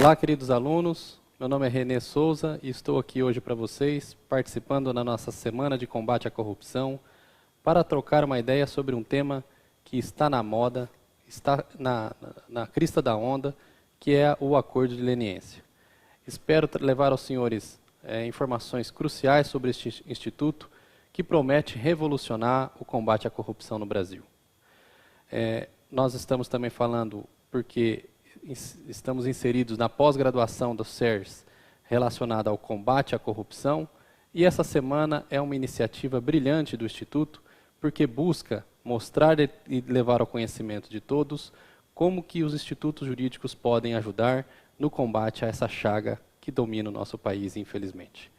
Olá, queridos alunos. Meu nome é Renê Souza e estou aqui hoje para vocês, participando na nossa Semana de Combate à Corrupção, para trocar uma ideia sobre um tema que está na moda, está na crista da onda, que é o Acordo de Leniência. Espero levar aos senhores informações cruciais sobre este instituto que promete revolucionar o combate à corrupção no Brasil. Nós estamos também falando porque estamos inseridos na pós-graduação do CERS relacionada ao combate à corrupção, e essa semana é uma iniciativa brilhante do Instituto, porque busca mostrar e levar ao conhecimento de todos como que os institutos jurídicos podem ajudar no combate a essa chaga que domina o nosso país, infelizmente.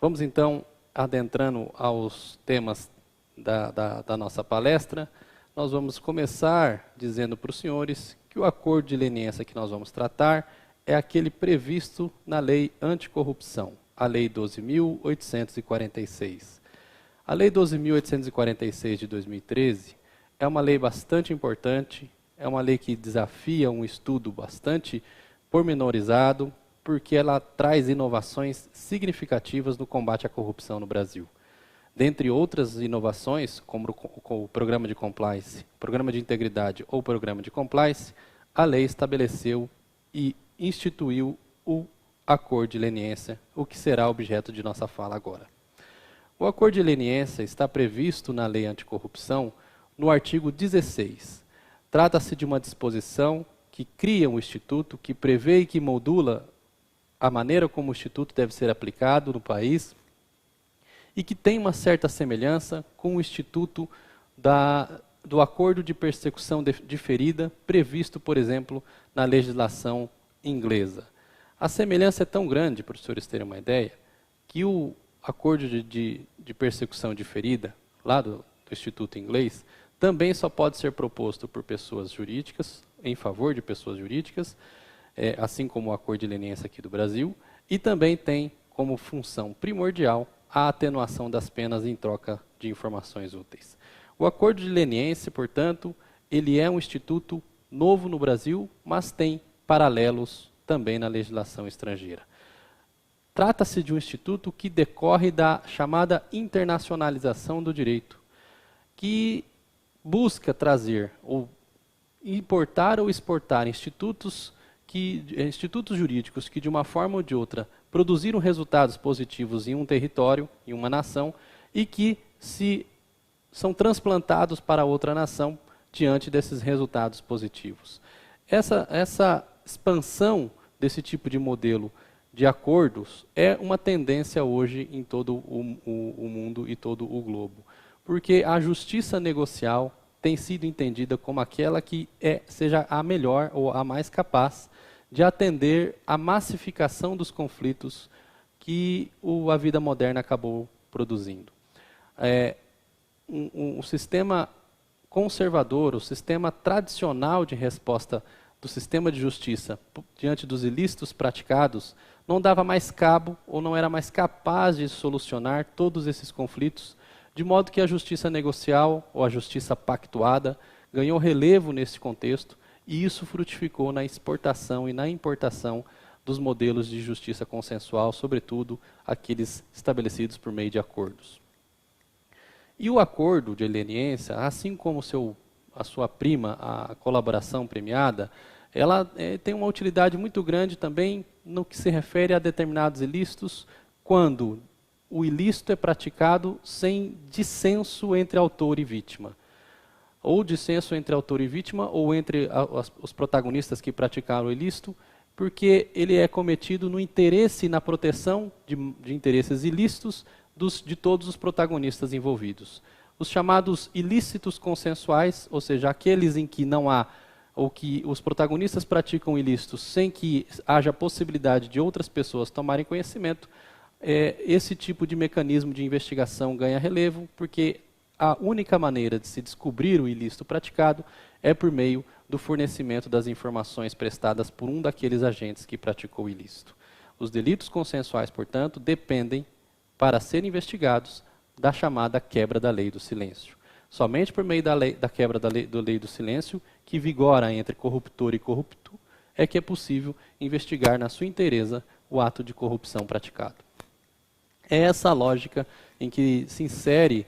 Vamos então adentrando aos temas da nossa palestra. Nós vamos começar dizendo para os senhores que o acordo de leniência que nós vamos tratar é aquele previsto na Lei Anticorrupção, a Lei 12.846. A Lei 12.846 de 2013 é uma lei bastante importante, é uma lei que desafia um estudo bastante pormenorizado, porque ela traz inovações significativas no combate à corrupção no Brasil. Dentre outras inovações, como o Programa de Compliance, Programa de Integridade ou Programa de Compliance, a lei estabeleceu e instituiu o Acordo de Leniência, o que será objeto de nossa fala agora. O Acordo de Leniência está previsto na Lei Anticorrupção no artigo 16. Trata-se de uma disposição que cria um instituto, que prevê e que modula a maneira como o instituto deve ser aplicado no país, e que tem uma certa semelhança com o Instituto do Acordo de Persecução Diferida, previsto, por exemplo, na legislação inglesa. A semelhança é tão grande, para os senhores terem uma ideia, que o Acordo de Persecução Diferida, lá do Instituto inglês, também só pode ser proposto por pessoas jurídicas, em favor de pessoas jurídicas, assim como o Acordo de Leniência aqui do Brasil, e também tem como função primordial a atenuação das penas em troca de informações úteis. O Acordo de Leniência, portanto, ele é um instituto novo no Brasil, mas tem paralelos também na legislação estrangeira. Trata-se de um instituto que decorre da chamada internacionalização do direito, que busca trazer ou importar ou exportar institutos jurídicos que, de uma forma ou de outra, produziram resultados positivos em um território, em uma nação, e que são transplantados para outra nação diante desses resultados positivos. Essa expansão desse tipo de modelo de acordos é uma tendência hoje em todo o mundo e todo o globo, porque a justiça negocial tem sido entendida como aquela que seja a melhor ou a mais capaz de atender à massificação dos conflitos que a vida moderna acabou produzindo. O sistema conservador, o sistema tradicional de resposta do sistema de justiça diante dos ilícitos praticados, não dava mais cabo ou não era mais capaz de solucionar todos esses conflitos, de modo que a justiça negocial ou a justiça pactuada ganhou relevo nesse contexto, e isso frutificou na exportação e na importação dos modelos de justiça consensual, sobretudo aqueles estabelecidos por meio de acordos. E o acordo de leniência, assim como a sua prima, a colaboração premiada, ela tem uma utilidade muito grande também no que se refere a determinados ilícitos, quando o ilícito é praticado sem dissenso entre autor e vítima. Ou dissenso entre autor e vítima, ou entre os protagonistas que praticaram o ilícito, porque ele é cometido no interesse e na proteção de interesses ilícitos de todos os protagonistas envolvidos. Os chamados ilícitos consensuais, ou seja, aqueles em que não há, ou que os protagonistas praticam ilícitos sem que haja possibilidade de outras pessoas tomarem conhecimento, esse tipo de mecanismo de investigação ganha relevo, porque a única maneira de se descobrir o ilícito praticado é por meio do fornecimento das informações prestadas por um daqueles agentes que praticou o ilícito. Os delitos consensuais, portanto, dependem, para serem investigados, da chamada quebra da lei do silêncio. Somente por meio da quebra da lei do silêncio, que vigora entre corruptor e corrupto, é que é possível investigar na sua inteireza o ato de corrupção praticado. É essa a lógica em que se insere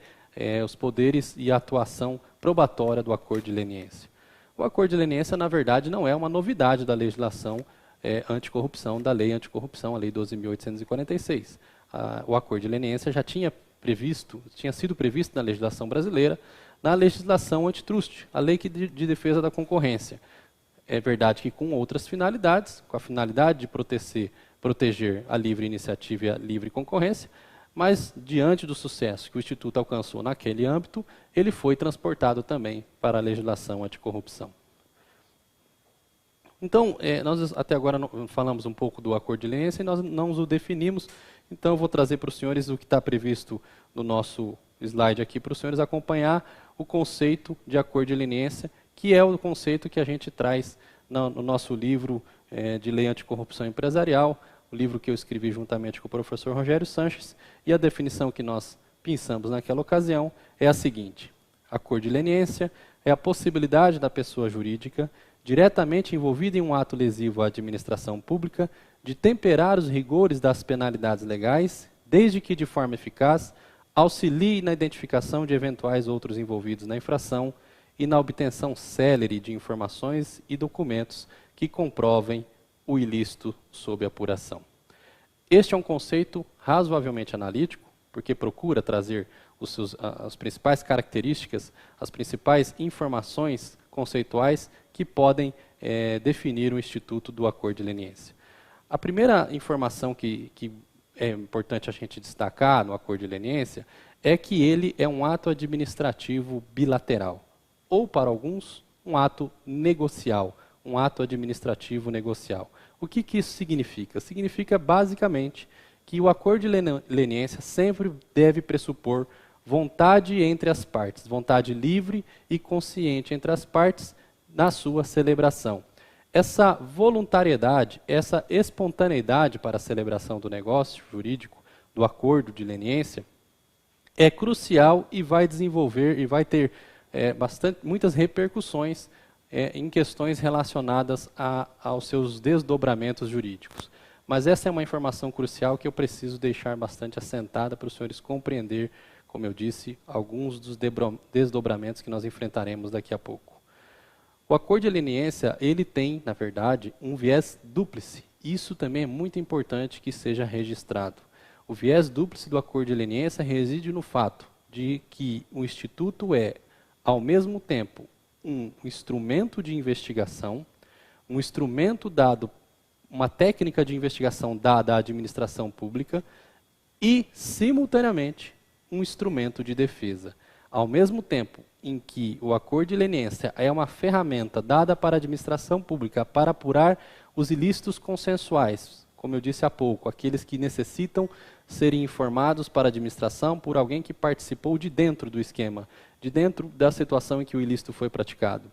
os poderes e a atuação probatória do Acordo de Leniência. O Acordo de Leniência, na verdade, não é uma novidade da legislação anticorrupção, da Lei Anticorrupção, a Lei 12.846. O Acordo de Leniência já tinha sido previsto na legislação brasileira, na legislação antitrust, a Lei de Defesa da Concorrência. É verdade que com outras finalidades, com a finalidade de proteger a livre iniciativa e a livre concorrência, mas diante do sucesso que o Instituto alcançou naquele âmbito, ele foi transportado também para a legislação anticorrupção. Então, nós até agora falamos um pouco do Acordo de Leniência e nós não o definimos, então eu vou trazer para os senhores o que está previsto no nosso slide aqui, para os senhores acompanhar o conceito de Acordo de Leniência, que é o conceito que a gente traz no nosso livro de Lei Anticorrupção Empresarial, o livro que eu escrevi juntamente com o professor Rogério Sanches, e a definição que nós pensamos naquela ocasião é a seguinte: Acordo de Leniência é a possibilidade da pessoa jurídica diretamente envolvida em um ato lesivo à administração pública de temperar os rigores das penalidades legais, desde que de forma eficaz auxilie na identificação de eventuais outros envolvidos na infração e na obtenção célere de informações e documentos que comprovem o ilícito sob apuração. Este é um conceito razoavelmente analítico, porque procura trazer as principais características, as principais informações conceituais que podem definir o instituto do Acordo de Leniência. A primeira informação que é importante a gente destacar no Acordo de Leniência é que ele é um ato administrativo bilateral, ou para alguns, um ato negocial, um ato administrativo negocial. O que isso significa? Significa basicamente que o Acordo de Leniência sempre deve pressupor vontade entre as partes, vontade livre e consciente entre as partes na sua celebração. Essa voluntariedade, essa espontaneidade para a celebração do negócio jurídico, do Acordo de Leniência, é crucial e vai desenvolver e vai ter muitas repercussões em questões relacionadas aos seus desdobramentos jurídicos. Mas essa é uma informação crucial que eu preciso deixar bastante assentada para os senhores compreender, como eu disse, alguns dos desdobramentos que nós enfrentaremos daqui a pouco. O Acordo de Leniência, ele tem, na verdade, um viés dúplice. Isso também é muito importante que seja registrado. O viés dúplice do Acordo de Leniência reside no fato de que o Instituto é, ao mesmo tempo, um instrumento de investigação, um instrumento dado, uma técnica de investigação dada à administração pública e, simultaneamente, um instrumento de defesa. Ao mesmo tempo em que o Acordo de Leniência é uma ferramenta dada para a administração pública para apurar os ilícitos consensuais, como eu disse há pouco, aqueles que necessitam serem informados para a administração por alguém que participou de dentro do esquema, de dentro da situação em que o ilícito foi praticado.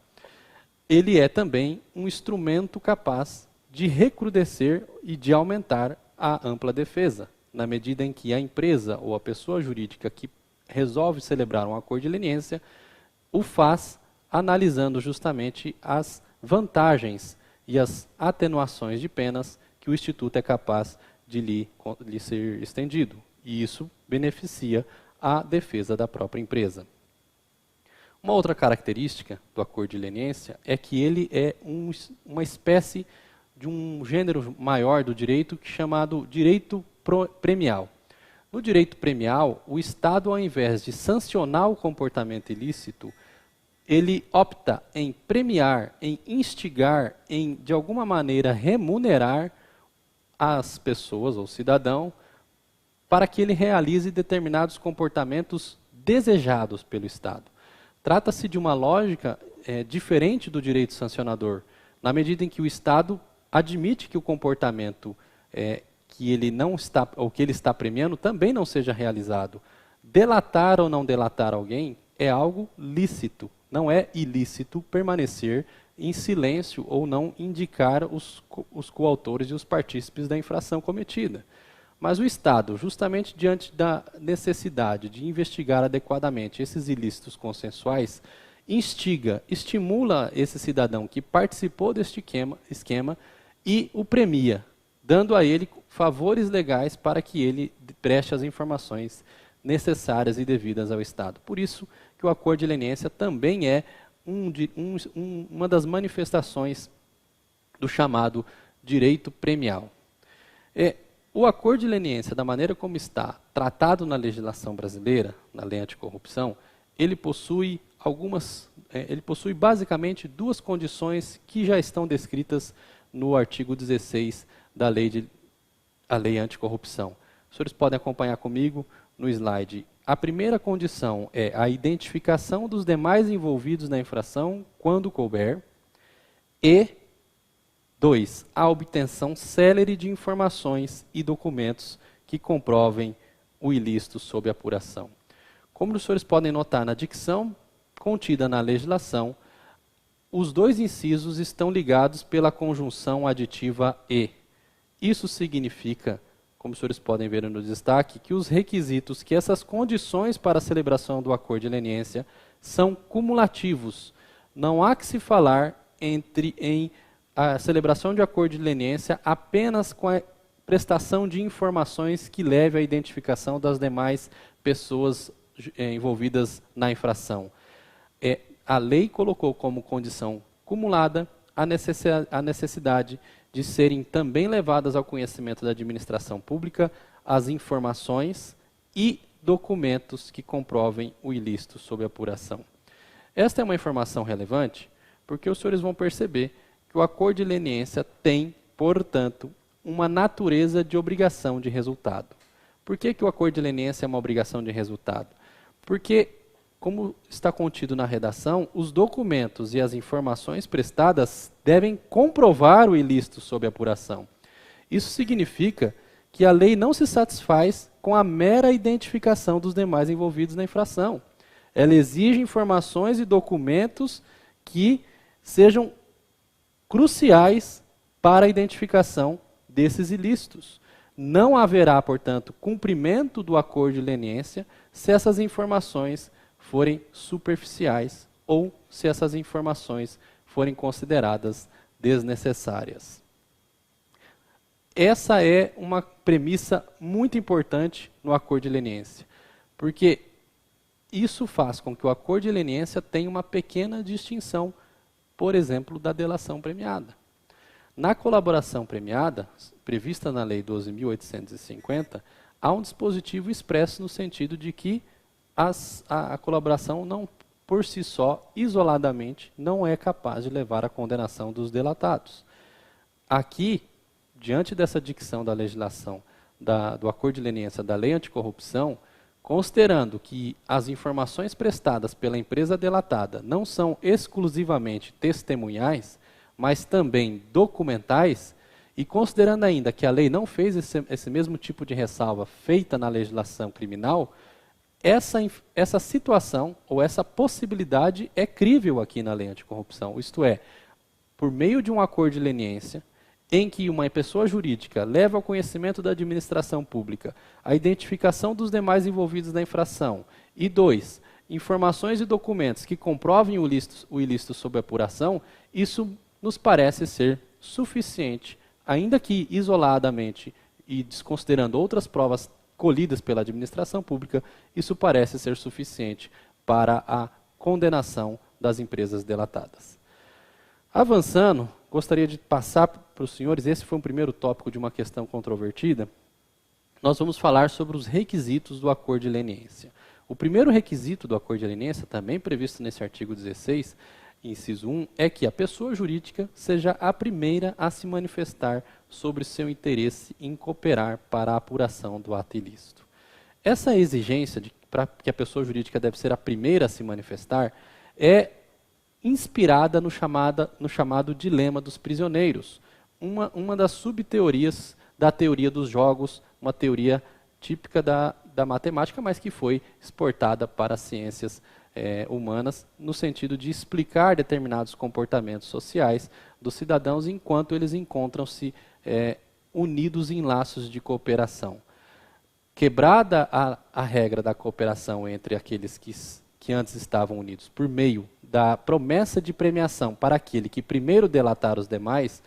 Ele é também um instrumento capaz de recrudescer e de aumentar a ampla defesa, na medida em que a empresa ou a pessoa jurídica que resolve celebrar um acordo de leniência o faz analisando justamente as vantagens e as atenuações de penas que o Instituto é capaz de lhe ser estendido. E isso beneficia a defesa da própria empresa. Uma outra característica do acordo de leniência é que ele é uma espécie de um gênero maior do direito chamado direito premial. No direito premial, o Estado, ao invés de sancionar o comportamento ilícito, ele opta em premiar, em instigar, em, de alguma maneira, remunerar as pessoas ou cidadão para que ele realize determinados comportamentos desejados pelo Estado. Trata-se de uma lógica diferente do direito sancionador, na medida em que o Estado admite que o comportamento que ele não está, ou que ele está premiando também não seja realizado. Delatar ou não delatar alguém é algo lícito. Não é ilícito permanecer em silêncio ou não indicar os coautores e os partícipes da infração cometida. Mas o Estado, justamente diante da necessidade de investigar adequadamente esses ilícitos consensuais, instiga, estimula esse cidadão que participou deste esquema e o premia, dando a ele favores legais para que ele preste as informações necessárias e devidas ao Estado. Por isso que o acordo de leniência também é uma das manifestações do chamado direito premial. O acordo de leniência, da maneira como está tratado na legislação brasileira, na lei anticorrupção, ele possui basicamente duas condições que já estão descritas no artigo 16 da lei anticorrupção. Os senhores podem acompanhar comigo no slide. A primeira condição é a identificação dos demais envolvidos na infração quando couber e 2. A obtenção célere de informações e documentos que comprovem o ilícito sob apuração. Como os senhores podem notar na dicção contida na legislação, os dois incisos estão ligados pela conjunção aditiva e. Isso significa, como os senhores podem ver no destaque, que os requisitos, que essas condições para a celebração do acordo de leniência são cumulativos. Não há que se falar em a celebração de acordo de leniência apenas com a prestação de informações que leve à identificação das demais pessoas envolvidas na infração. A lei colocou como condição cumulada a necessidade de serem também levadas ao conhecimento da administração pública as informações e documentos que comprovem o ilícito sob apuração. Esta é uma informação relevante porque os senhores vão perceber que o acordo de leniência tem, portanto, uma natureza de obrigação de resultado. Por que o acordo de leniência é uma obrigação de resultado? Porque, como está contido na redação, os documentos e as informações prestadas devem comprovar o ilícito sob apuração. Isso significa que a lei não se satisfaz com a mera identificação dos demais envolvidos na infração. Ela exige informações e documentos que sejam cruciais para a identificação desses ilícitos. Não haverá, portanto, cumprimento do acordo de leniência se essas informações forem superficiais ou se essas informações forem consideradas desnecessárias. Essa é uma premissa muito importante no acordo de leniência, porque isso faz com que o acordo de leniência tenha uma pequena distinção, por exemplo, da delação premiada. Na colaboração premiada, prevista na Lei 12.850, há um dispositivo expresso no sentido de que a colaboração, não por si só, isoladamente, não é capaz de levar à condenação dos delatados. Aqui, diante dessa dicção da legislação do acordo de leniência da Lei Anticorrupção, considerando que as informações prestadas pela empresa delatada não são exclusivamente testemunhais, mas também documentais, e considerando ainda que a lei não fez esse mesmo tipo de ressalva feita na legislação criminal, essa situação ou essa possibilidade é crível aqui na Lei Anticorrupção. Isto é, por meio de um acordo de leniência, em que uma pessoa jurídica leva ao conhecimento da administração pública a identificação dos demais envolvidos na infração, e 2, informações e documentos que comprovem o ilícito sob apuração, isso nos parece ser suficiente, ainda que isoladamente e desconsiderando outras provas colhidas pela administração pública, isso parece ser suficiente para a condenação das empresas delatadas. Avançando, gostaria de passar para os senhores, esse foi um primeiro tópico de uma questão controvertida, nós vamos falar sobre os requisitos do acordo de leniência. O primeiro requisito do acordo de leniência, também previsto nesse artigo 16, inciso 1, é que a pessoa jurídica seja a primeira a se manifestar sobre seu interesse em cooperar para a apuração do ato ilícito. Essa exigência para que a pessoa jurídica deve ser a primeira a se manifestar é inspirada no chamado dilema dos prisioneiros, uma das subteorias da teoria dos jogos, uma teoria típica da matemática, mas que foi exportada para as ciências humanas, no sentido de explicar determinados comportamentos sociais dos cidadãos enquanto eles encontram-se unidos em laços de cooperação. Quebrada a regra da cooperação entre aqueles que antes estavam unidos por meio da promessa de premiação para aquele que primeiro delatar os demais,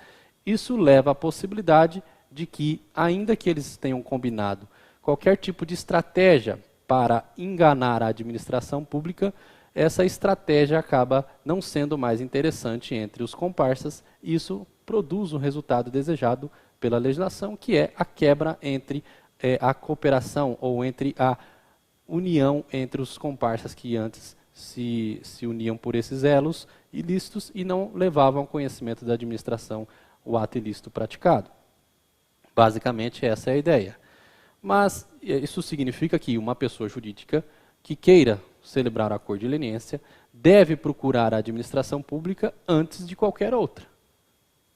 isso leva à possibilidade de que, ainda que eles tenham combinado qualquer tipo de estratégia para enganar a administração pública, essa estratégia acaba não sendo mais interessante entre os comparsas, e isso produz o resultado desejado pela legislação, que é a quebra entre a cooperação ou entre a união entre os comparsas que antes se uniam por esses elos ilícitos e não levavam ao conhecimento da administração o ato ilícito praticado. Basicamente, essa é a ideia. Mas isso significa que uma pessoa jurídica que queira celebrar o acordo de leniência deve procurar a administração pública antes de qualquer outra.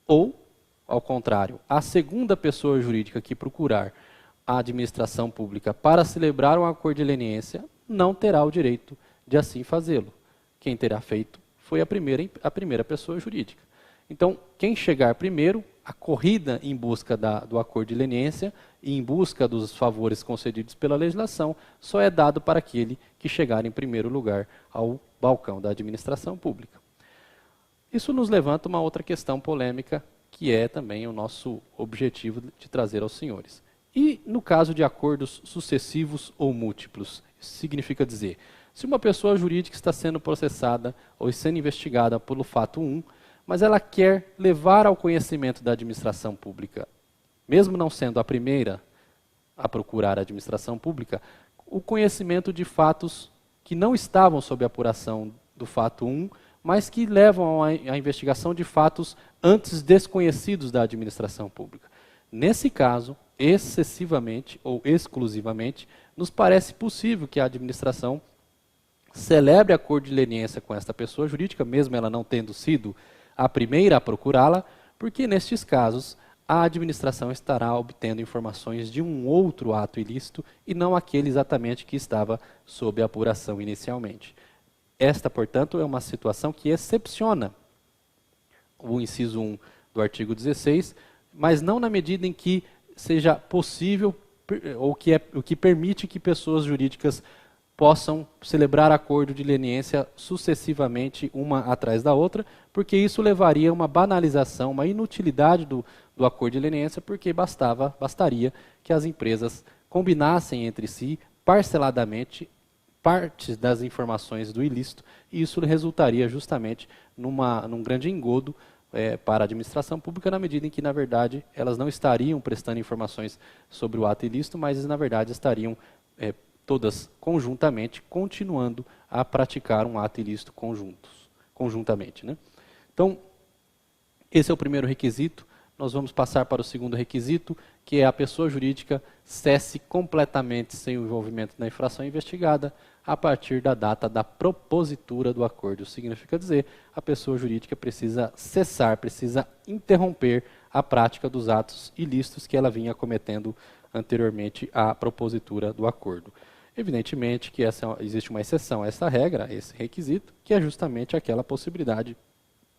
Ou, ao contrário, a segunda pessoa jurídica que procurar a administração pública para celebrar um acordo de leniência não terá o direito de assim fazê-lo. Quem terá feito foi a primeira pessoa jurídica. Então, quem chegar primeiro, a corrida em busca do acordo de leniência e em busca dos favores concedidos pela legislação só é dado para aquele que chegar em primeiro lugar ao balcão da administração pública. Isso nos levanta uma outra questão polêmica, que é também o nosso objetivo de trazer aos senhores. E no caso de acordos sucessivos ou múltiplos, isso significa dizer, se uma pessoa jurídica está sendo processada ou sendo investigada pelo fato 1, mas ela quer levar ao conhecimento da administração pública, mesmo não sendo a primeira a procurar a administração pública, o conhecimento de fatos que não estavam sob apuração do fato 1, mas que levam à investigação de fatos antes desconhecidos da administração pública. Nesse caso, excessivamente ou exclusivamente, nos parece possível que a administração celebre acordo de leniência com esta pessoa jurídica, mesmo ela não tendo sido a primeira a procurá-la, porque nestes casos a administração estará obtendo informações de um outro ato ilícito e não aquele exatamente que estava sob apuração inicialmente. Esta, portanto, é uma situação que excepciona o inciso 1 do artigo 16, mas não na medida em que seja possível ou o que permite que pessoas jurídicas possam celebrar acordo de leniência sucessivamente, uma atrás da outra, porque isso levaria a uma banalização, uma inutilidade do acordo de leniência, porque bastaria que as empresas combinassem entre si, parceladamente, partes das informações do ilícito, e isso resultaria justamente num grande engodo para a administração pública, na medida em que, na verdade, elas não estariam prestando informações sobre o ato ilícito, mas, na verdade, estariam todas conjuntamente continuando a praticar um ato ilícito conjuntamente, né? Então, esse é o primeiro requisito. Nós vamos passar para o segundo requisito, que é a pessoa jurídica cesse completamente sem o envolvimento na infração investigada a partir da data da propositura do acordo. Isso significa dizer, a pessoa jurídica precisa cessar, precisa interromper a prática dos atos ilícitos que ela vinha cometendo anteriormente à propositura do acordo. Evidentemente que existe uma exceção a essa regra, a esse requisito, que é justamente aquela possibilidade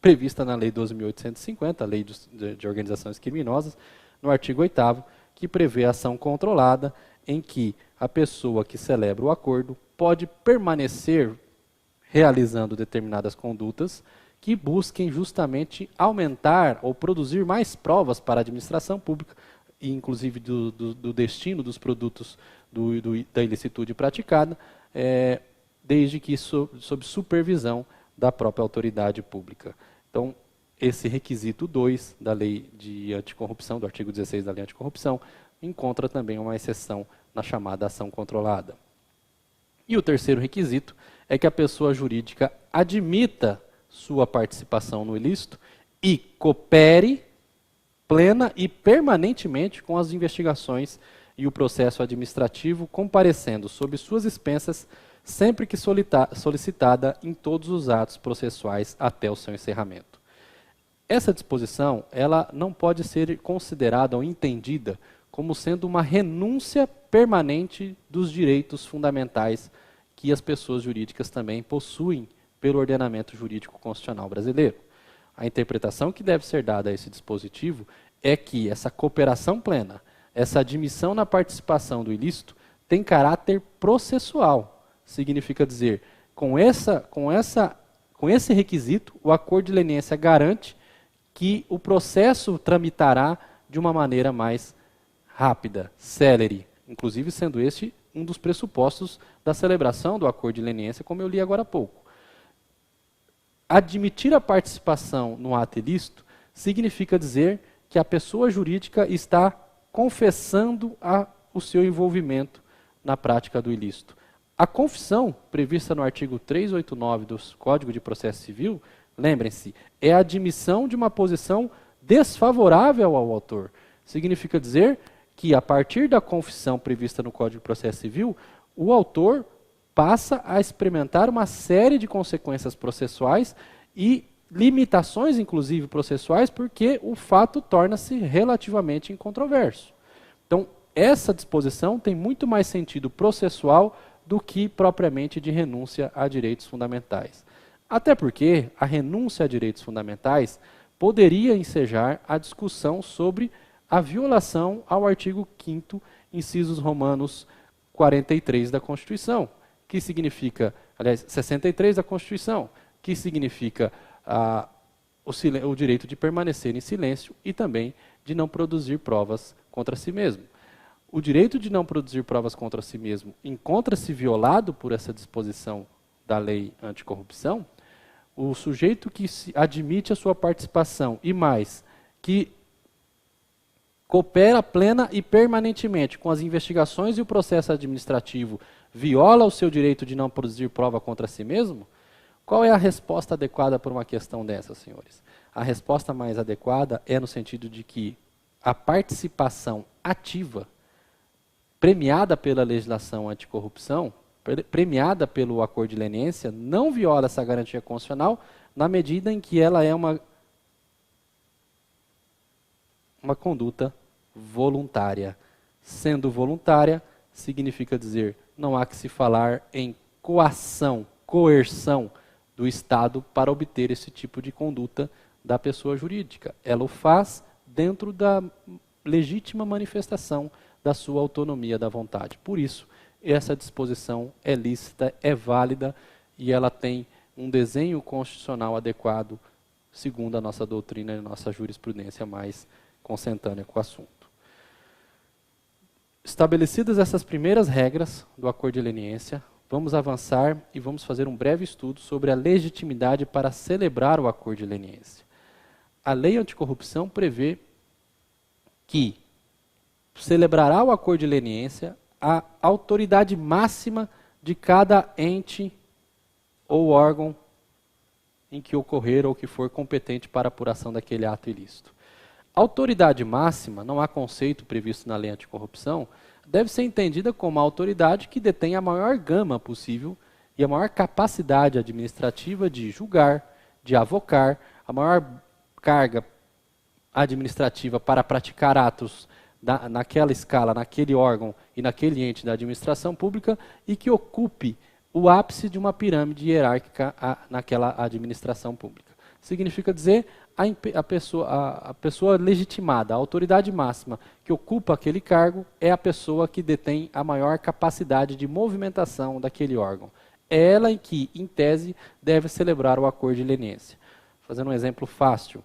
prevista na Lei 12.850, a Lei de Organizações Criminosas, no artigo 8º, que prevê a ação controlada, em que a pessoa que celebra o acordo pode permanecer realizando determinadas condutas que busquem justamente aumentar ou produzir mais provas para a administração pública, e inclusive do destino dos produtos da ilicitude praticada, desde que sob supervisão da própria autoridade pública. Então, esse requisito 2 da Lei de Anticorrupção, do artigo 16 da Lei Anticorrupção, encontra também uma exceção na chamada ação controlada. E o terceiro requisito é que a pessoa jurídica admita sua participação no ilícito e coopere plena e permanentemente com as investigações e o processo administrativo, comparecendo sob suas expensas sempre que solicitada em todos os atos processuais até o seu encerramento. Essa disposição, ela não pode ser considerada ou entendida como sendo uma renúncia permanente dos direitos fundamentais que as pessoas jurídicas também possuem pelo ordenamento jurídico constitucional brasileiro. A interpretação que deve ser dada a esse dispositivo é que essa cooperação plena, essa admissão na participação do ilícito, tem caráter processual. Significa dizer, com Com esse requisito, o acordo de leniência garante que o processo tramitará de uma maneira mais rápida, célere, inclusive sendo este um dos pressupostos da celebração do acordo de leniência, como eu li agora há pouco. Admitir a participação no ato ilícito significa dizer que a pessoa jurídica está confessando o seu envolvimento na prática do ilícito. A confissão, prevista no artigo 389 do Código de Processo Civil, lembrem-se, é a admissão de uma posição desfavorável ao autor. Significa dizer que, a partir da confissão prevista no Código de Processo Civil, o autor passa a experimentar uma série de consequências processuais e limitações, inclusive processuais, porque o fato torna-se relativamente incontroverso. Então, essa disposição tem muito mais sentido processual do que propriamente de renúncia a direitos fundamentais. Até porque a renúncia a direitos fundamentais poderia ensejar a discussão sobre a violação ao artigo 5º, incisos romanos 43 da Constituição, que significa, aliás, 63 da Constituição, que significa o direito de permanecer em silêncio e também de não produzir provas contra si mesmo. O direito de não produzir provas contra si mesmo encontra-se violado por essa disposição da lei anticorrupção. O sujeito que admite a sua participação e mais, que coopera plena e permanentemente com as investigações e o processo administrativo, viola o seu direito de não produzir prova contra si mesmo? Qual é a resposta adequada para uma questão dessa, senhores? A resposta mais adequada é no sentido de que a participação ativa, premiada pela legislação anticorrupção, premiada pelo acordo de leniência, não viola essa garantia constitucional na medida em que ela é uma conduta voluntária. Sendo voluntária, significa dizer, não há que se falar em coação, coerção do Estado para obter esse tipo de conduta da pessoa jurídica. Ela o faz dentro da legítima manifestação da sua autonomia da vontade. Por isso, essa disposição é lícita, é válida e ela tem um desenho constitucional adequado, segundo a nossa doutrina e a nossa jurisprudência mais consentânea com o assunto. Estabelecidas essas primeiras regras do acordo de leniência, vamos avançar e vamos fazer um breve estudo sobre a legitimidade para celebrar o acordo de leniência. A lei anticorrupção prevê que celebrará o acordo de leniência a autoridade máxima de cada ente ou órgão em que ocorrer ou que for competente para a apuração daquele ato ilícito. Autoridade máxima, não há conceito previsto na lei anticorrupção, deve ser entendida como a autoridade que detém a maior gama possível e a maior capacidade administrativa de julgar, de avocar, a maior carga administrativa para praticar atos naquela escala, naquele órgão e naquele ente da administração pública e que ocupe o ápice de uma pirâmide hierárquica naquela administração pública. Significa dizer a pessoa legitimada, a autoridade máxima que ocupa aquele cargo é a pessoa que detém a maior capacidade de movimentação daquele órgão. É ela em que, em tese, deve celebrar o acordo de leniência. Fazendo um exemplo fácil,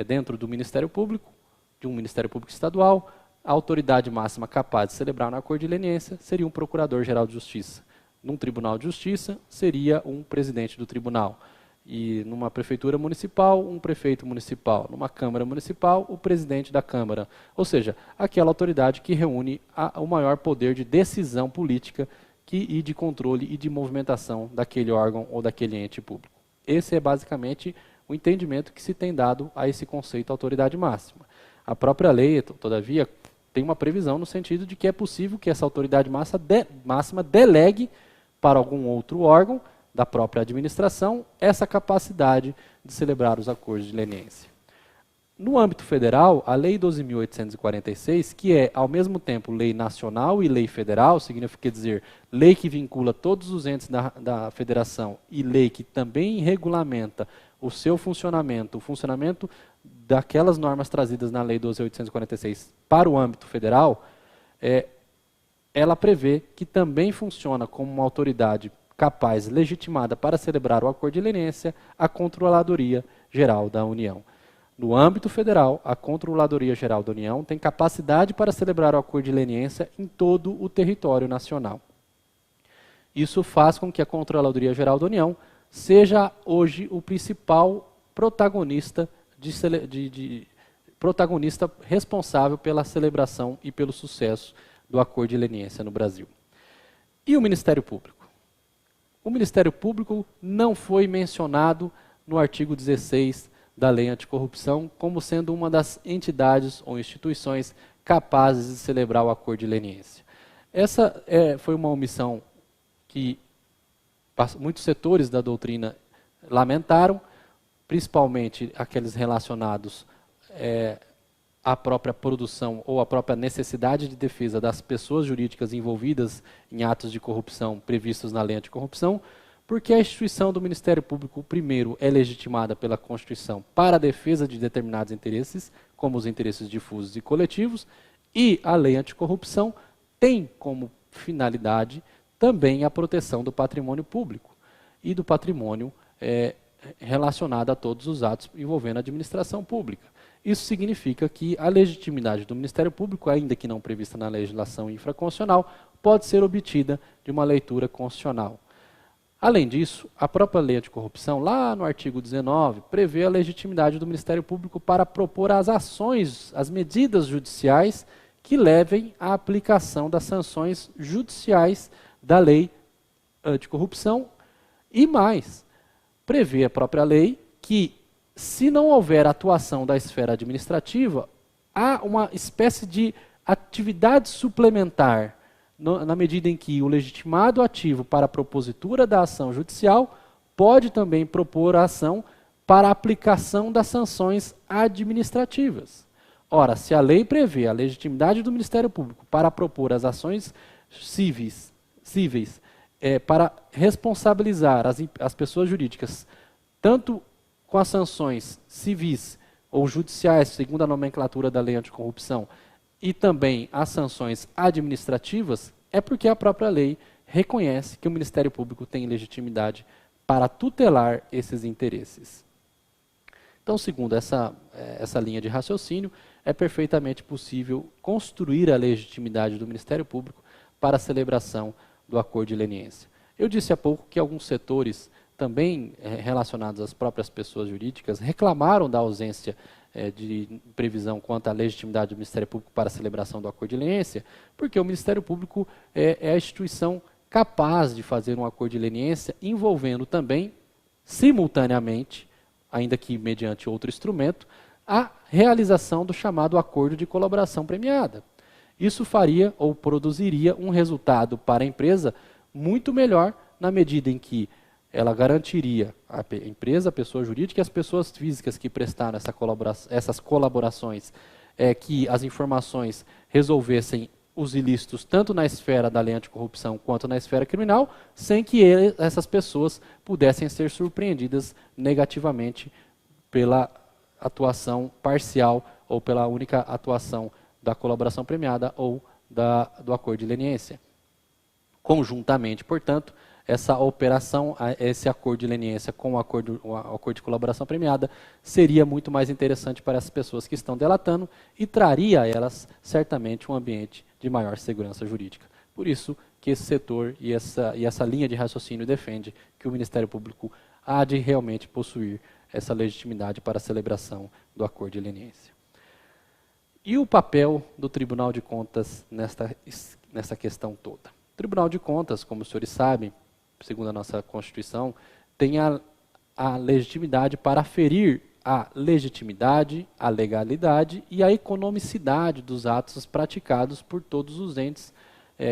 dentro do Ministério Público, de um Ministério Público Estadual, a autoridade máxima capaz de celebrar um acordo de leniência seria um Procurador-Geral de Justiça. Num Tribunal de Justiça, seria um presidente do tribunal. E numa prefeitura municipal, um prefeito municipal. Numa Câmara Municipal, o presidente da Câmara. Ou seja, aquela autoridade que reúne o maior poder de decisão política e de controle e de movimentação daquele órgão ou daquele ente público. Esse é basicamente o entendimento que se tem dado a esse conceito autoridade máxima. A própria lei, todavia, tem uma previsão no sentido de que é possível que essa autoridade máxima delegue para algum outro órgão da própria administração essa capacidade de celebrar os acordos de leniência. No âmbito federal, a Lei 12.846, que é, ao mesmo tempo, lei nacional e lei federal, significa dizer, lei que vincula todos os entes da federação e lei que também regulamenta o seu funcionamento, o funcionamento daquelas normas trazidas na Lei 12.846 para o âmbito federal, ela prevê que também funciona como uma autoridade capaz, legitimada para celebrar o acordo de leniência, a Controladoria Geral da União. No âmbito federal, a Controladoria Geral da União tem capacidade para celebrar o acordo de leniência em todo o território nacional. Isso faz com que a Controladoria Geral da União seja hoje o principal protagonista, protagonista responsável pela celebração e pelo sucesso do acordo de leniência no Brasil. E o Ministério Público? O Ministério Público não foi mencionado no artigo 16 da Lei Anticorrupção como sendo uma das entidades ou instituições capazes de celebrar o acordo de leniência. Essa foi uma omissão que muitos setores da doutrina lamentaram, principalmente aqueles relacionados à própria produção ou à própria necessidade de defesa das pessoas jurídicas envolvidas em atos de corrupção previstos na Lei Anticorrupção, porque a instituição do Ministério Público, primeiro, é legitimada pela Constituição para a defesa de determinados interesses, como os interesses difusos e coletivos, e a Lei Anticorrupção tem como finalidade também a proteção do patrimônio público e do patrimônio relacionado a todos os atos envolvendo a administração pública. Isso significa que a legitimidade do Ministério Público, ainda que não prevista na legislação infraconstitucional, pode ser obtida de uma leitura constitucional. Além disso, a própria Lei Anticorrupção, lá no artigo 19, prevê a legitimidade do Ministério Público para propor as ações, as medidas judiciais que levem à aplicação das sanções judiciais da Lei Anticorrupção e mais, prevê a própria lei que, se não houver atuação da esfera administrativa, há uma espécie de atividade suplementar, na medida em que o legitimado ativo para a propositura da ação judicial pode também propor a ação para a aplicação das sanções administrativas. Ora, se a lei prevê a legitimidade do Ministério Público para propor as ações cíveis para responsabilizar as pessoas jurídicas, tanto com as sanções civis ou judiciais, segundo a nomenclatura da Lei Anticorrupção, e também as sanções administrativas, é porque a própria lei reconhece que o Ministério Público tem legitimidade para tutelar esses interesses. Então, segundo essa linha de raciocínio, é perfeitamente possível construir a legitimidade do Ministério Público para a celebração do acordo de leniência. Eu disse há pouco que alguns setores, também relacionados às próprias pessoas jurídicas, reclamaram da ausência de previsão quanto à legitimidade do Ministério Público para a celebração do acordo de leniência, porque o Ministério Público é a instituição capaz de fazer um acordo de leniência envolvendo também, simultaneamente, ainda que mediante outro instrumento, a realização do chamado acordo de colaboração premiada. Isso faria ou produziria um resultado para a empresa muito melhor, na medida em que ela garantiria a empresa, a pessoa jurídica e as pessoas físicas que prestaram essas colaborações, que as informações resolvessem os ilícitos tanto na esfera da lei anticorrupção quanto na esfera criminal, sem que essas pessoas pudessem ser surpreendidas negativamente pela atuação parcial ou pela única atuação da colaboração premiada ou do acordo de leniência. Conjuntamente, portanto, essa operação, esse acordo de leniência com o acordo de colaboração premiada seria muito mais interessante para as pessoas que estão delatando e traria a elas, certamente, um ambiente de maior segurança jurídica. Por isso que esse setor e essa linha de raciocínio defende que o Ministério Público há de realmente possuir essa legitimidade para a celebração do acordo de leniência. E o papel do Tribunal de Contas nessa questão toda? O Tribunal de Contas, como os senhores sabem, segundo a nossa Constituição, tem a legitimidade para aferir a legitimidade, a legalidade e a economicidade dos atos praticados por todos os entes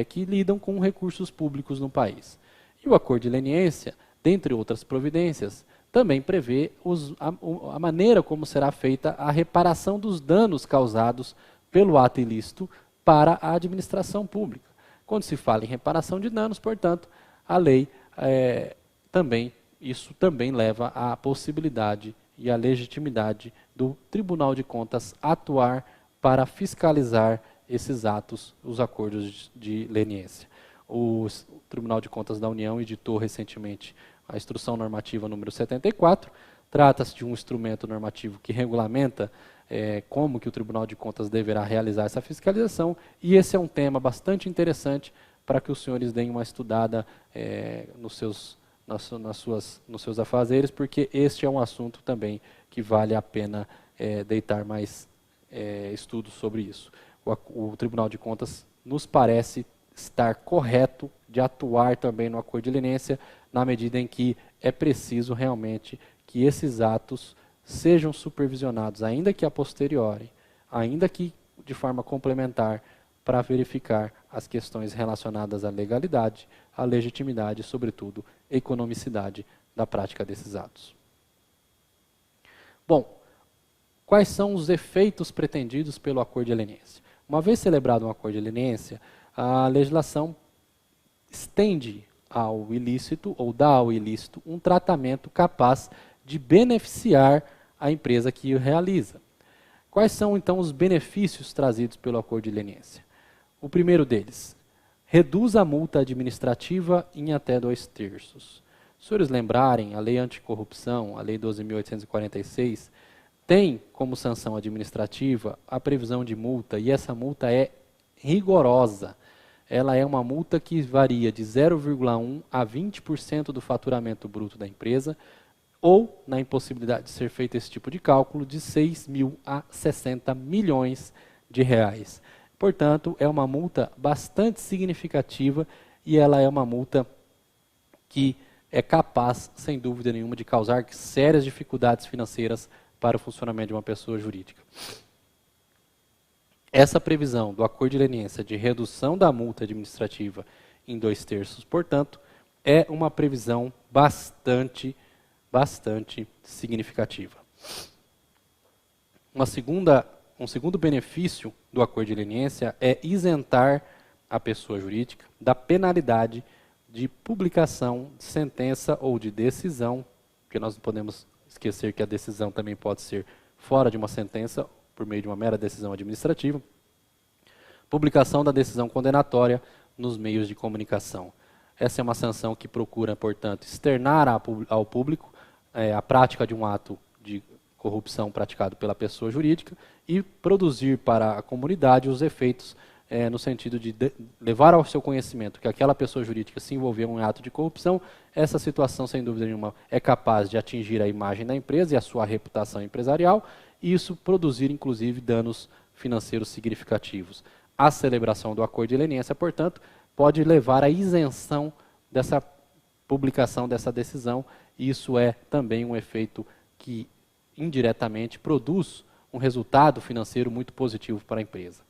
que lidam com recursos públicos no país. E o acordo de leniência, dentre outras providências, também prevê a maneira como será feita a reparação dos danos causados pelo ato ilícito para a administração pública. Quando se fala em reparação de danos, portanto, a lei isso também leva à possibilidade e à legitimidade do Tribunal de Contas atuar para fiscalizar esses atos, os acordos de leniência. O Tribunal de Contas da União editou recentemente a Instrução Normativa número 74. Trata-se de um instrumento normativo que regulamenta como que o Tribunal de Contas deverá realizar essa fiscalização, e esse é um tema bastante interessante para que os senhores deem uma estudada nos seus afazeres, porque este é um assunto também que vale a pena deitar mais estudos sobre isso. O Tribunal de Contas nos parece estar correto de atuar também no acordo de leniência, na medida em que é preciso realmente que esses atos sejam supervisionados, ainda que a posteriori, ainda que de forma complementar, para verificar as questões relacionadas à legalidade, à legitimidade e, sobretudo, economicidade da prática desses atos. Bom, quais são os efeitos pretendidos pelo acordo de leniência? Uma vez celebrado um acordo de leniência, a legislação estende ao ilícito, ou dá ao ilícito, um tratamento capaz de beneficiar a empresa que o realiza. Quais são, então, os benefícios trazidos pelo acordo de leniência? O primeiro deles, reduz a multa administrativa em até 2/3. Se os senhores lembrarem, a Lei Anticorrupção, a Lei 12.846, tem como sanção administrativa a previsão de multa, e essa multa é rigorosa. Ela é uma multa que varia de 0,1% a 20% do faturamento bruto da empresa, ou, na impossibilidade de ser feito esse tipo de cálculo, de 6 mil a 60 milhões de reais. Portanto, é uma multa bastante significativa, e ela é uma multa que é capaz, sem dúvida nenhuma, de causar sérias dificuldades financeiras para o funcionamento de uma pessoa jurídica. Essa previsão do acordo de leniência de redução da multa administrativa em 2/3, portanto, é uma previsão bastante significativa. Um segundo benefício do acordo de leniência é isentar a pessoa jurídica da penalidade de publicação de sentença ou de decisão, porque nós não podemos esquecer que a decisão também pode ser fora de uma sentença, por meio de uma mera decisão administrativa. Publicação da decisão condenatória nos meios de comunicação. Essa é uma sanção que procura, portanto, externar ao público a prática de um ato de corrupção praticado pela pessoa jurídica e produzir para a comunidade os efeitos no sentido de levar ao seu conhecimento que aquela pessoa jurídica se envolveu em um ato de corrupção. Essa situação, sem dúvida nenhuma, é capaz de atingir a imagem da empresa e a sua reputação empresarial, e isso produzir, inclusive, danos financeiros significativos. A celebração do acordo de leniência, portanto, pode levar à isenção dessa publicação dessa decisão, e isso é também um efeito que, indiretamente, produz um resultado financeiro muito positivo para a empresa.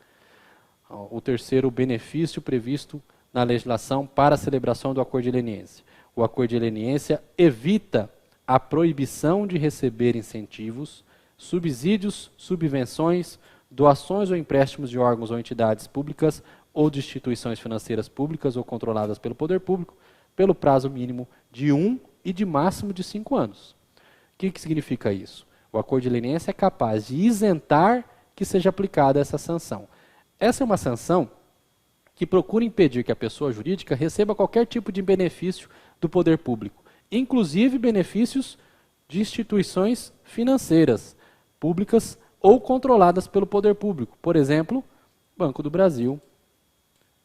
O terceiro benefício previsto na legislação para a celebração do acordo de leniência. O acordo de leniência evita a proibição de receber incentivos, subsídios, subvenções, doações ou empréstimos de órgãos ou entidades públicas ou de instituições financeiras públicas ou controladas pelo poder público, pelo prazo mínimo de 1 e de máximo de 5 anos. O que significa isso? O acordo de leniência é capaz de isentar que seja aplicada essa sanção. Essa é uma sanção que procura impedir que a pessoa jurídica receba qualquer tipo de benefício do poder público, inclusive benefícios de instituições financeiras públicas ou controladas pelo poder público, por exemplo, Banco do Brasil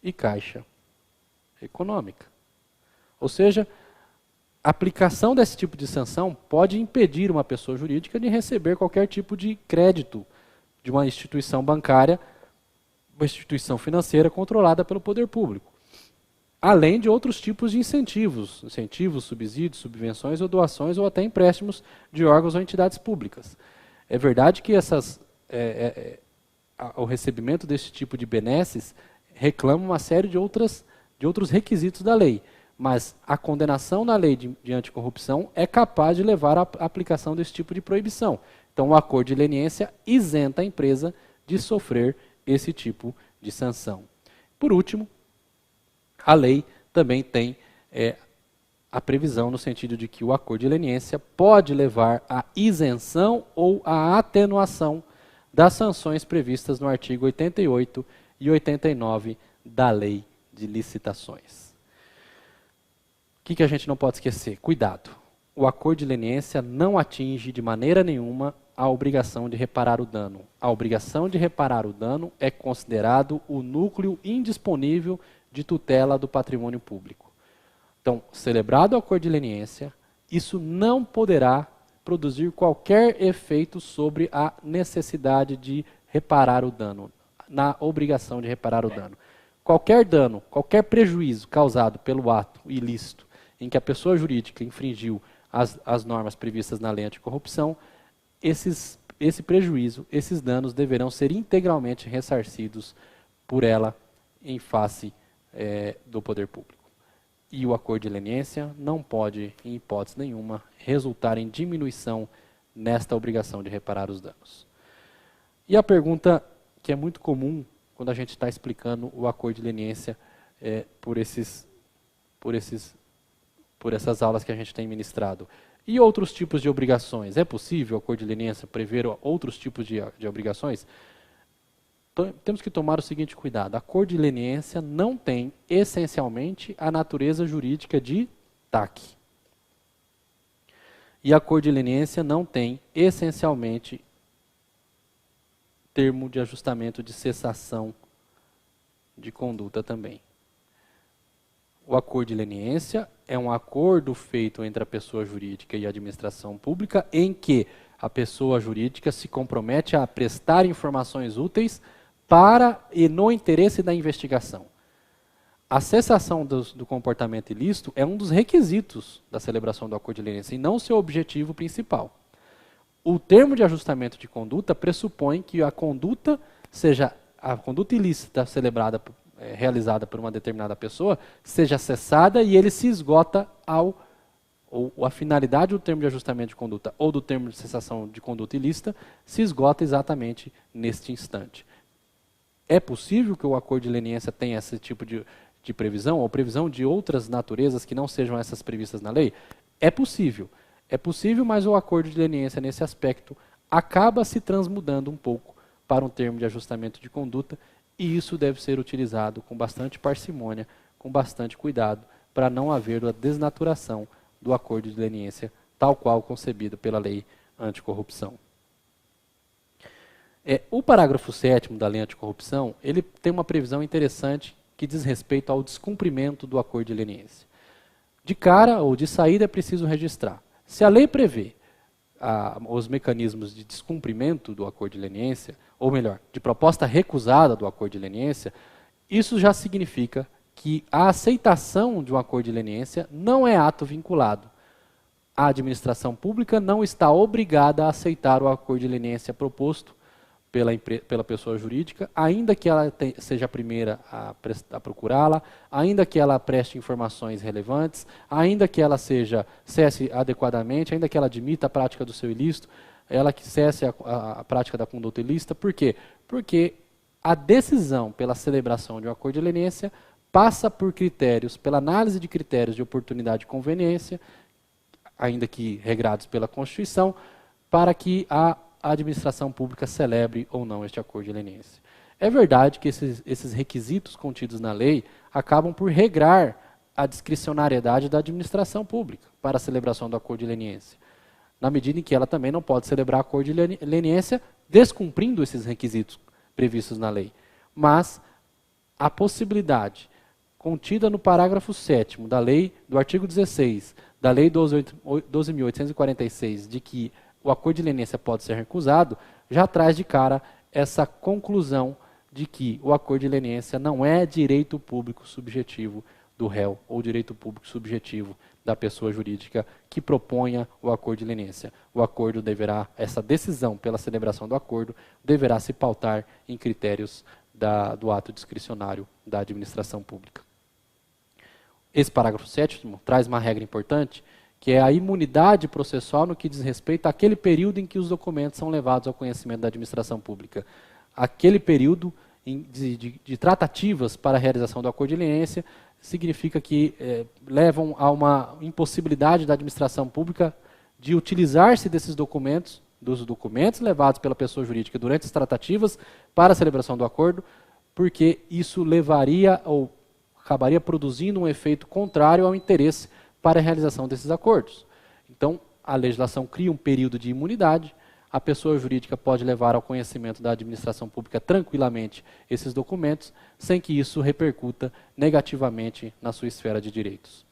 e Caixa Econômica. Ou seja, a aplicação desse tipo de sanção pode impedir uma pessoa jurídica de receber qualquer tipo de crédito de uma instituição bancária, uma instituição financeira controlada pelo poder público, além de outros tipos de incentivos, subsídios, subvenções ou doações ou até empréstimos de órgãos ou entidades públicas. É verdade que o recebimento desse tipo de benesses reclama uma série de outros requisitos da lei, mas a condenação na lei de anticorrupção é capaz de levar à aplicação desse tipo de proibição. Então, o acordo de leniência isenta a empresa de sofrer esse tipo de sanção. Por último, a lei também tem a previsão no sentido de que o acordo de leniência pode levar à isenção ou à atenuação das sanções previstas no artigo 88 e 89 da Lei de Licitações. que a gente não pode esquecer? Cuidado. O acordo de leniência não atinge de maneira nenhuma a obrigação de reparar o dano. A obrigação de reparar o dano é considerado o núcleo indisponível de tutela do patrimônio público. Então, celebrado o acordo de leniência, isso não poderá produzir qualquer efeito sobre a necessidade de reparar o dano, na obrigação de reparar o dano. Qualquer dano, qualquer prejuízo causado pelo ato ilícito em que a pessoa jurídica infringiu as normas previstas na lei anticorrupção, esse prejuízo, esses danos deverão ser integralmente ressarcidos por ela em face do poder público. E o acordo de leniência não pode, em hipótese nenhuma, resultar em diminuição nesta obrigação de reparar os danos. E a pergunta que é muito comum quando a gente está explicando o acordo de leniência por essas aulas que a gente tem ministrado. E outros tipos de obrigações? É possível o acordo de leniência prever outros tipos de obrigações? Então, temos que tomar o seguinte cuidado. Acordo de leniência não tem, essencialmente, a natureza jurídica de TAC. E acordo de leniência não tem, essencialmente, termo de ajustamento de cessação de conduta também. O acordo de leniência é um acordo feito entre a pessoa jurídica e a administração pública em que a pessoa jurídica se compromete a prestar informações úteis para e no interesse da investigação. A cessação do comportamento ilícito é um dos requisitos da celebração do acordo de leniência e não seu objetivo principal. O termo de ajustamento de conduta pressupõe que a conduta ilícita celebrada realizada por uma determinada pessoa seja cessada e ele se esgota ou a finalidade do termo de ajustamento de conduta ou do termo de cessação de conduta ilícita se esgota exatamente neste instante. É possível que o acordo de leniência tenha esse tipo de previsão ou previsão de outras naturezas que não sejam essas previstas na lei? É possível. É possível, mas o acordo de leniência nesse aspecto acaba se transmudando um pouco para um termo de ajustamento de conduta. E isso deve ser utilizado com bastante parcimônia, com bastante cuidado, para não haver a desnaturação do acordo de leniência, tal qual concebido pela lei anticorrupção. O parágrafo 7º da lei anticorrupção, ele tem uma previsão interessante que diz respeito ao descumprimento do acordo de leniência. De cara ou de saída é preciso registrar. Se a lei prevê os mecanismos de descumprimento do acordo de leniência, ou melhor, de proposta recusada do acordo de leniência, isso já significa que a aceitação de um acordo de leniência não é ato vinculado. A administração pública não está obrigada a aceitar o acordo de leniência proposto pela pessoa jurídica, ainda que ela seja a primeira a procurá-la, ainda que ela preste informações relevantes, ainda que ela cesse adequadamente, ainda que ela admita a prática do seu ilícito, ela que cesse a prática da conduta ilícita. Por quê? Porque a decisão pela celebração de um acordo de leniência passa por critérios, pela análise de critérios de oportunidade e conveniência, ainda que regrados pela Constituição, para que a administração pública celebre ou não este acordo de leniência. É verdade que esses requisitos contidos na lei acabam por regrar a discricionariedade da administração pública para a celebração do acordo de leniência, na medida em que ela também não pode celebrar acordo de leniência descumprindo esses requisitos previstos na lei. Mas a possibilidade contida no parágrafo 7º da lei, do artigo 16, da lei 12.846, de que o acordo de leniência pode ser recusado, já traz de cara essa conclusão de que o acordo de leniência não é direito público subjetivo do réu ou direito público subjetivo da pessoa jurídica que proponha o acordo de leniência. O acordo essa decisão pela celebração do acordo deverá se pautar em critérios do ato discricionário da administração pública. Esse parágrafo 7º traz uma regra importante, que é a imunidade processual no que diz respeito àquele período em que os documentos são levados ao conhecimento da administração pública. Aquele período de tratativas para a realização do acordo de leniência significa que levam a uma impossibilidade da administração pública de utilizar-se dos documentos levados pela pessoa jurídica durante as tratativas para a celebração do acordo, porque isso levaria ou acabaria produzindo um efeito contrário ao interesse para a realização desses acordos. Então, a legislação cria um período de imunidade, a pessoa jurídica pode levar ao conhecimento da administração pública tranquilamente esses documentos, sem que isso repercuta negativamente na sua esfera de direitos.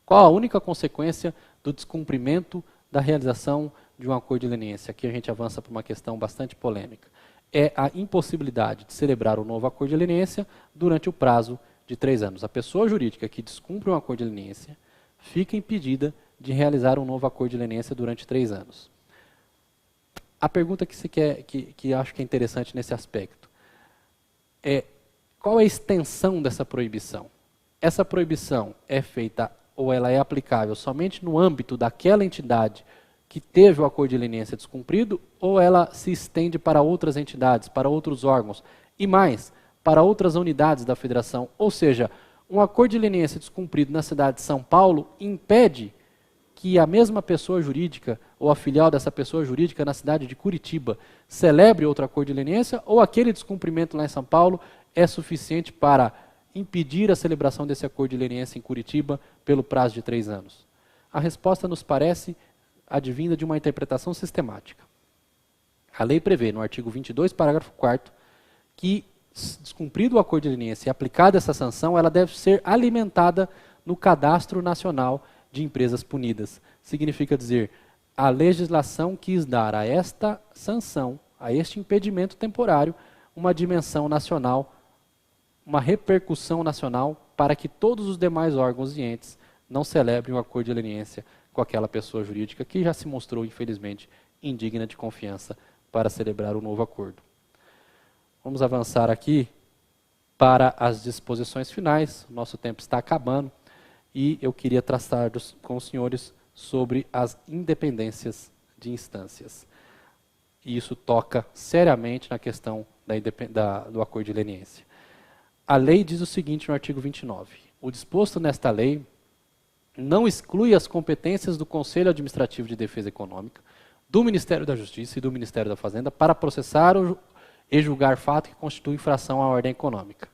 Qual a única consequência do descumprimento da realização de um acordo de leniência? Aqui a gente avança para uma questão bastante polêmica. É a impossibilidade de celebrar um novo acordo de leniência durante o prazo de 3 anos. A pessoa jurídica que descumpre um acordo de leniência fica impedida de realizar um novo acordo de leniência durante 3 anos. A pergunta que acho que é interessante nesse aspecto é: qual é a extensão dessa proibição? Essa proibição é feita ou ela é aplicável somente no âmbito daquela entidade que teve o acordo de leniência descumprido, ou ela se estende para outras entidades, para outros órgãos, e mais, para outras unidades da federação? Ou seja, um acordo de leniência descumprido na cidade de São Paulo impede que a mesma pessoa jurídica ou a filial dessa pessoa jurídica na cidade de Curitiba celebre outro acordo de leniência, ou aquele descumprimento lá em São Paulo é suficiente para impedir a celebração desse acordo de leniência em Curitiba pelo prazo de 3 anos? A resposta nos parece advinda de uma interpretação sistemática. A lei prevê, no artigo 22, parágrafo 4º, que, descumprido o acordo de leniência e aplicada essa sanção, ela deve ser alimentada no Cadastro Nacional de Empresas Punidas. Significa dizer, a legislação quis dar a esta sanção, a este impedimento temporário, uma dimensão nacional, uma repercussão nacional, para que todos os demais órgãos e entes não celebrem o acordo de leniência com aquela pessoa jurídica que já se mostrou, infelizmente, indigna de confiança para celebrar o novo acordo. Vamos avançar aqui para as disposições finais. Nosso tempo está acabando e eu queria traçar com os senhores sobre as independências de instâncias. E isso toca seriamente na questão do acordo de leniência. A lei diz o seguinte no artigo 29. O disposto nesta lei não exclui as competências do Conselho Administrativo de Defesa Econômica, do Ministério da Justiça e do Ministério da Fazenda para processar e julgar fato que constitui infração à ordem econômica.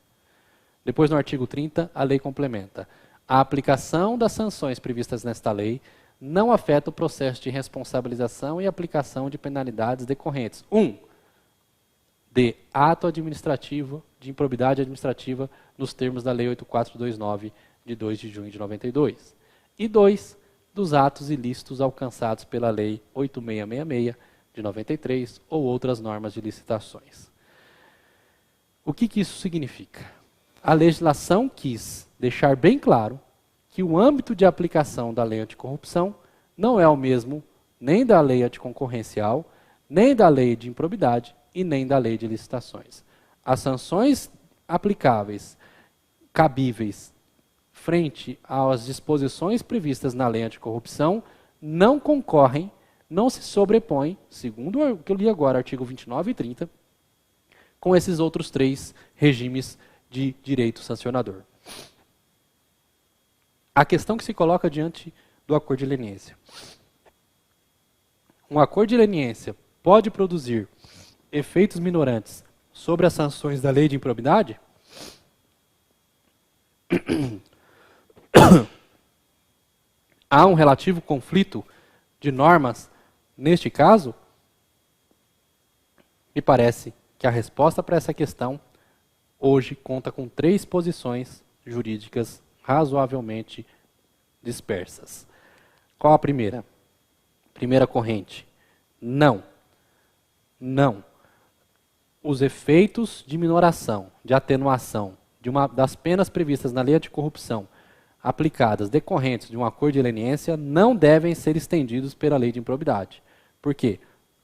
Depois, no artigo 30, a lei complementa: a aplicação das sanções previstas nesta lei não afeta o processo de responsabilização e aplicação de penalidades decorrentes. 1. De ato administrativo, de improbidade administrativa, nos termos da Lei 8429, de 2 de junho de 92. E 2, dos atos ilícitos alcançados pela Lei 8666, de 93, ou outras normas de licitações. O que isso significa? A legislação quis deixar bem claro que o âmbito de aplicação da lei anticorrupção não é o mesmo nem da lei anticoncorrencial, nem da lei de improbidade e nem da lei de licitações. As sanções aplicáveis, cabíveis, frente às disposições previstas na lei anticorrupção, não concorrem, não se sobrepõem, segundo o que eu li agora, artigo 29 e 30, com esses outros 3 regimes de direito sancionador. A questão que se coloca diante do acordo de leniência. Um acordo de leniência pode produzir efeitos minorantes sobre as sanções da lei de improbidade? Há um relativo conflito de normas neste caso? Me parece que a resposta para essa questão hoje conta com 3 posições jurídicas razoavelmente dispersas. Qual a primeira? Primeira corrente: não. Não. Os efeitos de minoração, de atenuação das penas previstas na lei anticorrupção aplicadas decorrentes de um acordo de leniência não devem ser estendidos pela lei de improbidade. Por quê?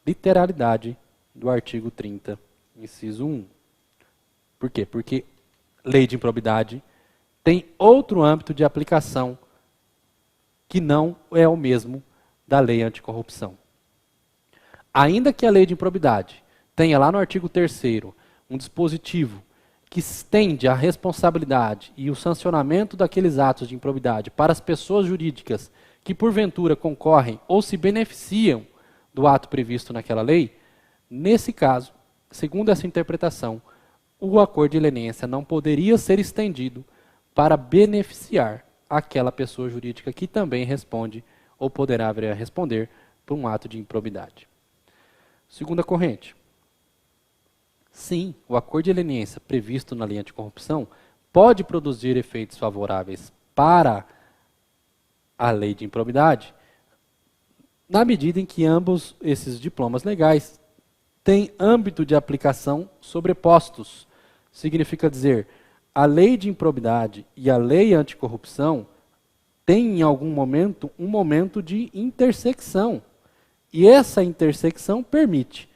Literalidade do artigo 30, inciso 1. Por quê? Porque lei de improbidade tem outro âmbito de aplicação que não é o mesmo da lei anticorrupção. Ainda que a lei de improbidade tenha lá no artigo 3º um dispositivo que estende a responsabilidade e o sancionamento daqueles atos de improbidade para as pessoas jurídicas que porventura concorrem ou se beneficiam do ato previsto naquela lei, nesse caso, segundo essa interpretação, o acordo de leniência não poderia ser estendido para beneficiar aquela pessoa jurídica que também responde ou poderá vir a responder por um ato de improbidade. Segunda corrente. Sim, o acordo de leniência previsto na lei anticorrupção pode produzir efeitos favoráveis para a lei de improbidade, na medida em que ambos esses diplomas legais têm âmbito de aplicação sobrepostos. Significa dizer, a lei de improbidade e a lei anticorrupção têm em algum momento um momento de intersecção. E essa intersecção permite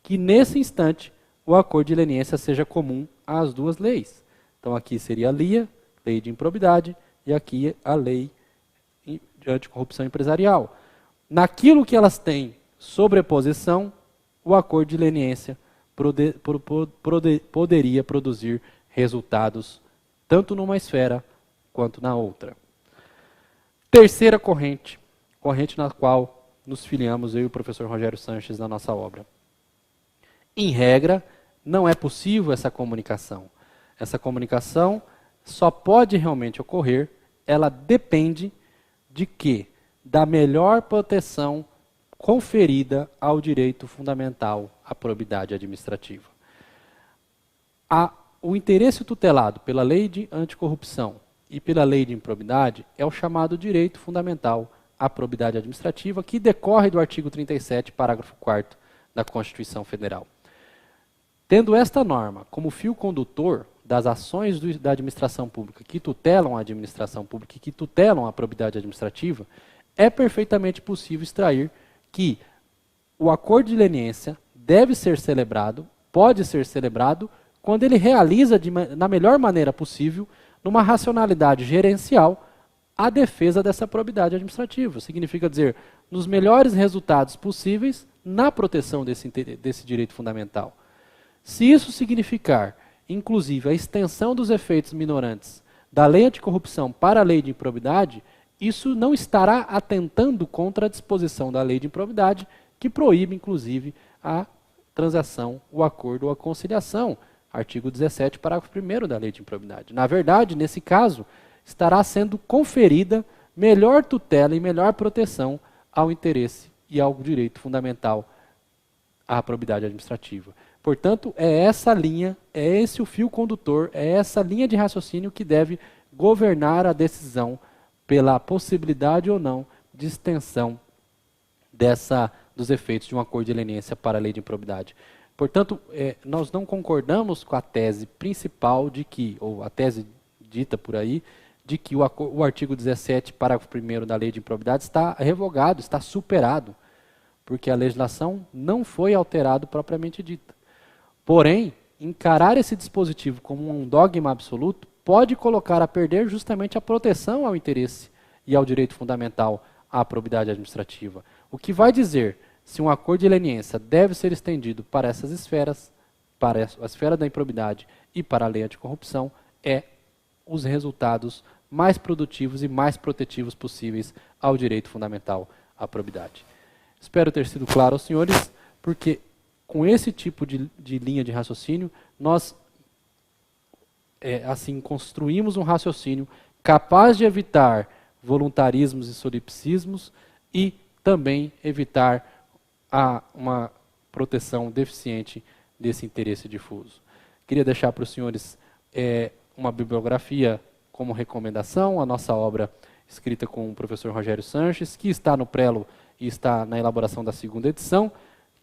que nesse instante o acordo de leniência seja comum às duas leis. Então aqui seria a LIA, lei de improbidade, e aqui a lei de anticorrupção empresarial. Naquilo que elas têm sobreposição, o acordo de leniência poderia produzir resultados tanto numa esfera quanto na outra. Terceira corrente, corrente na qual nos filiamos eu e o professor Rogério Sanches na nossa obra. Em regra, não é possível essa comunicação. Essa comunicação só pode realmente ocorrer, ela depende de quê? Da melhor proteção conferida ao direito fundamental à probidade administrativa. O interesse tutelado pela lei de anticorrupção e pela lei de improbidade é o chamado direito fundamental à probidade administrativa, que decorre do artigo 37, parágrafo 4º da Constituição Federal. Tendo esta norma como fio condutor das ações da administração pública que tutelam a administração pública e que tutelam a probidade administrativa, é perfeitamente possível extrair que o acordo de leniência deve ser celebrado, pode ser celebrado, quando ele realiza na melhor maneira possível, numa racionalidade gerencial, a defesa dessa probidade administrativa. Significa dizer, nos melhores resultados possíveis, na proteção desse direito fundamental. Se isso significar, inclusive, a extensão dos efeitos minorantes da lei anticorrupção para a lei de improbidade, isso não estará atentando contra a disposição da lei de improbidade, que proíbe, inclusive, a transação, o acordo ou a conciliação. Artigo 17, parágrafo 1º da lei de improbidade. Na verdade, nesse caso, estará sendo conferida melhor tutela e melhor proteção ao interesse e ao direito fundamental à probidade administrativa. Portanto, é essa linha, é esse o fio condutor, é essa linha de raciocínio que deve governar a decisão pela possibilidade ou não de extensão dos efeitos de um acordo de leniência para a lei de improbidade. Portanto, nós não concordamos com a tese principal de que, ou a tese dita por aí, de que o artigo 17, parágrafo 1º da lei de improbidade está revogado, está superado, porque a legislação não foi alterada propriamente dita. Porém, encarar esse dispositivo como um dogma absoluto pode colocar a perder justamente a proteção ao interesse e ao direito fundamental à probidade administrativa. O que vai dizer se um acordo de leniência deve ser estendido para essas esferas, para a esfera da improbidade e para a lei anticorrupção, é os resultados mais produtivos e mais protetivos possíveis ao direito fundamental à probidade. Espero ter sido claro aos senhores, porque com esse tipo de linha de raciocínio, nós assim construímos um raciocínio capaz de evitar voluntarismos e solipsismos e também evitar uma proteção deficiente desse interesse difuso. Queria deixar para os senhores uma bibliografia como recomendação, a nossa obra escrita com o professor Rogério Sanches, que está no prelo e está na elaboração da segunda edição.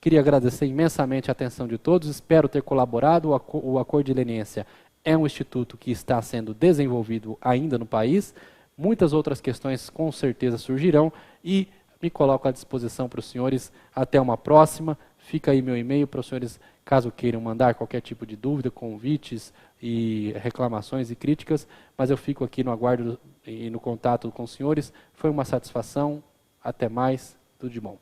Queria agradecer imensamente a atenção de todos, espero ter colaborado. O acordo de leniência é um instituto que está sendo desenvolvido ainda no país, muitas outras questões com certeza surgirão e me coloco à disposição para os senhores. Até uma próxima. Fica aí meu e-mail para os senhores, caso queiram mandar qualquer tipo de dúvida, convites e reclamações e críticas, mas eu fico aqui no aguardo e no contato com os senhores. Foi uma satisfação. Até mais. Tudo de bom.